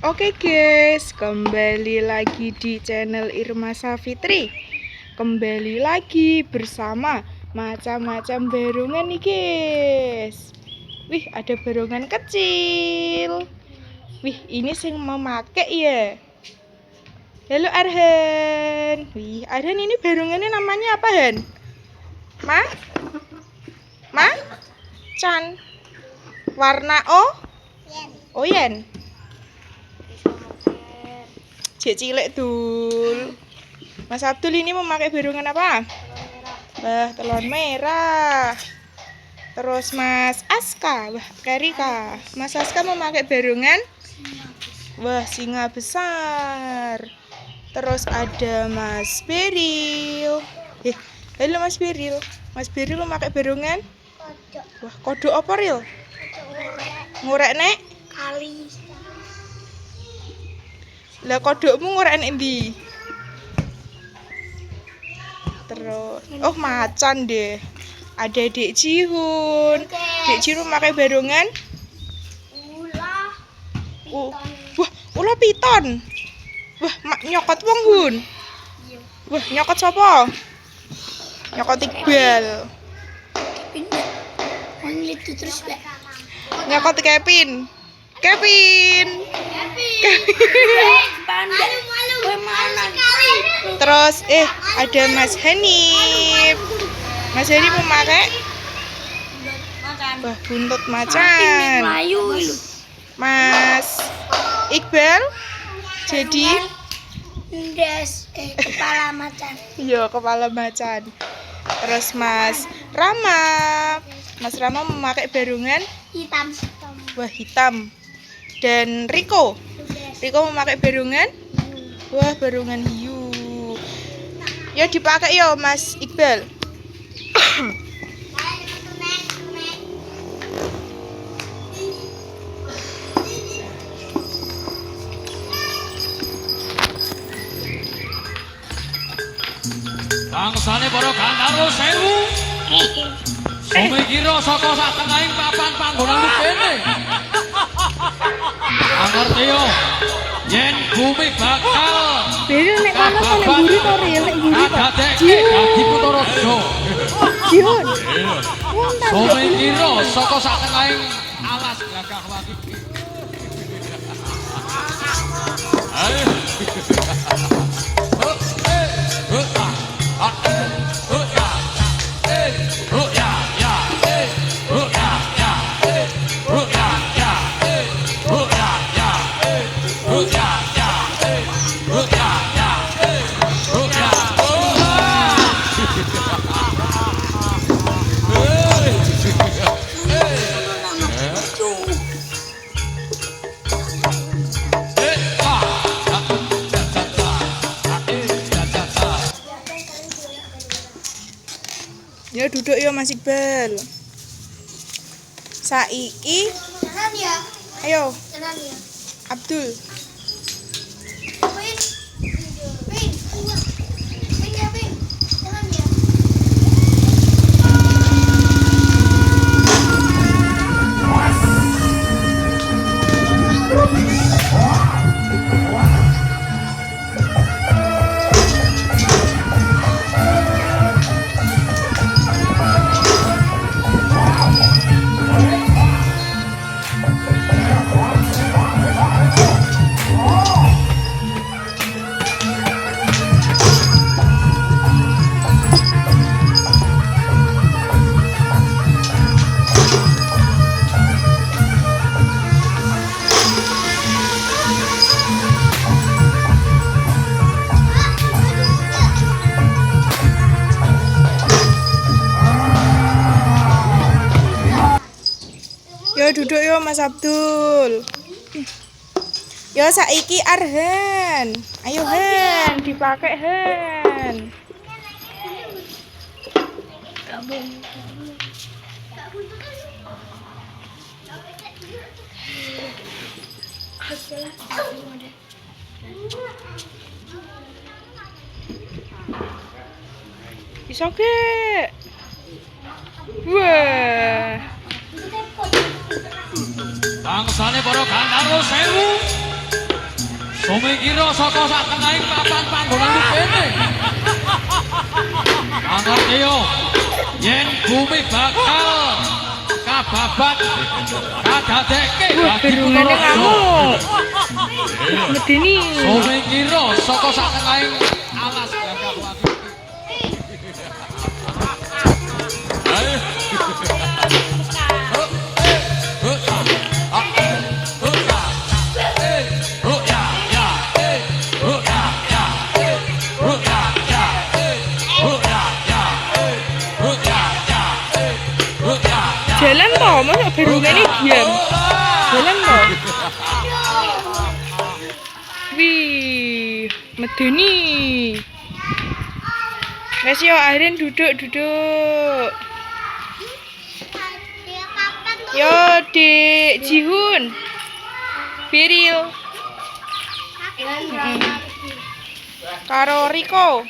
Oke guys, kembali lagi di channel Irma Safitri. Kembali lagi bersama macam-macam barungan nih guys. Wih, ada barungan kecil. Wih, ini sing memakai ya. Halo Arhan. Wih, Arhan ini barungannya namanya apa, Han? Ma? Chan. Warna Oyen. Cek cilik dul. Mas Abdul ini memakai barungan apa? Telon merah. Terus Mas Aska, Karika. Mas Aska memakai barungan singa besar. Terus ada Mas Beril. Halo Mas Beril. Mas Beril memakai barungan kodok apa Ril? Ngorek nek kali. Lah kodokmu ngorek nek ndi? Terus macan deh. Ada Dek Jihun. Dek Jihun memakai barungan ulah piton. Nyokot wong Hun. Nyokot sapa? Nyokot Iqbal. Nyokot Kevin. Terus ada Mas Hanif. Mas Hanif memakai buntut macan. Mas Iqbal jadi kepala macan. Iya, kepala macan. Terus Mas Rama memakai barungan hitam. Dan Riko memakai barungan barungan hiu. Ya dipakai ya Mas Iqbal. Bangsane para Gandharwa sewu. Sumikira saka sak tengahing papan panggonan kene. Ngerti yo. Yen bumi bakal Beril nek kono nek mburi to Ril, nek mburi to. dadi Kutaraja. Jihun. Sumikira saka sak tengahing alas gagah wagi. Ayo. Ya duduk ya Mas Iqbal. Saiki ayo Abdul. Yo duduk yo Mas Abdul. Yo saiki Arhan. Ayo Han, dipakai Han. Iso ge. Wah. Bangsane para Gandharwa sewu. Sumikira saka sak tengahing papan panggonan kene. Ngerti yo. Yen bumi bakal kababat kadadekke dadi Berungane ngamuk. Medeni. Sumikira saka sak tengahing alas gagah watu. Jalan toh, masa berungane diam. Jalan toh. Wih, medeni. Wes yo Airin duduk. Yo Dek Jihun. Biril. Karo Riko.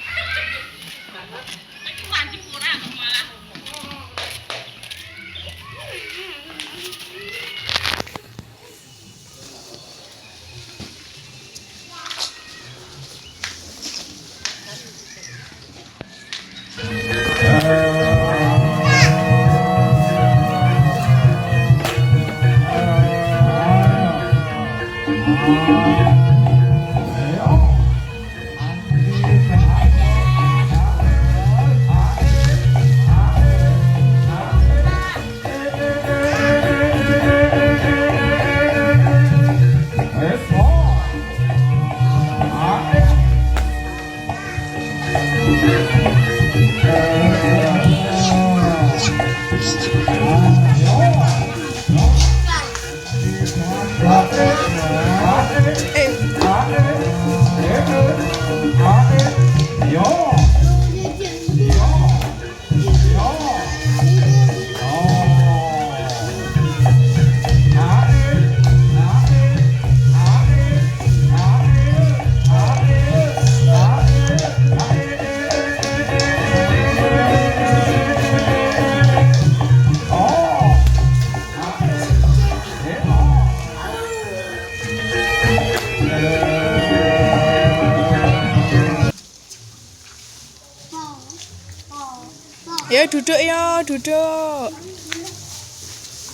Ayo duduk.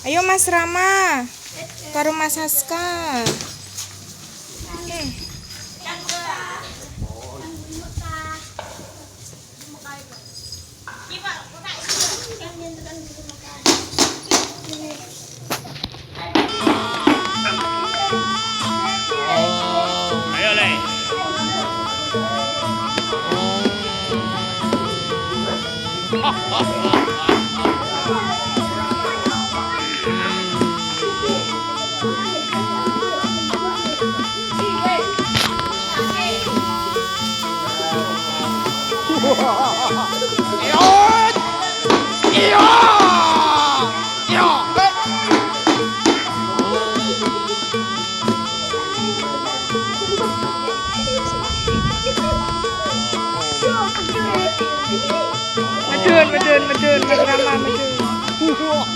Ayo Mas Rama, karo Mas Haska. Ayo Le. Medun, Mas Rama medun.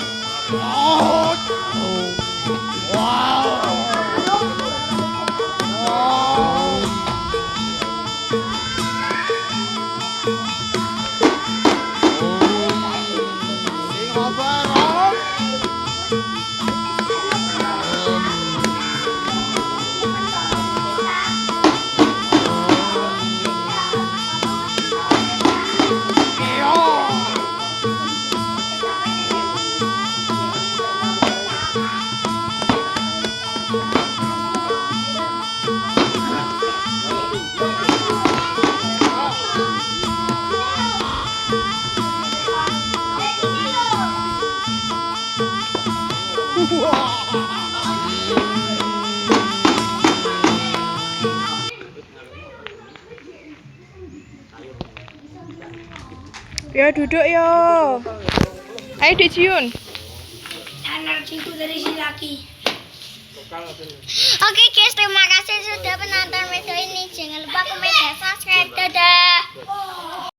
Yo duduk yo. Ayo Dek Jiun. Energiku dari si laki. Oke guys, terima kasih sudah menonton video ini. Jangan lupa komen dan subscribe. Dadah.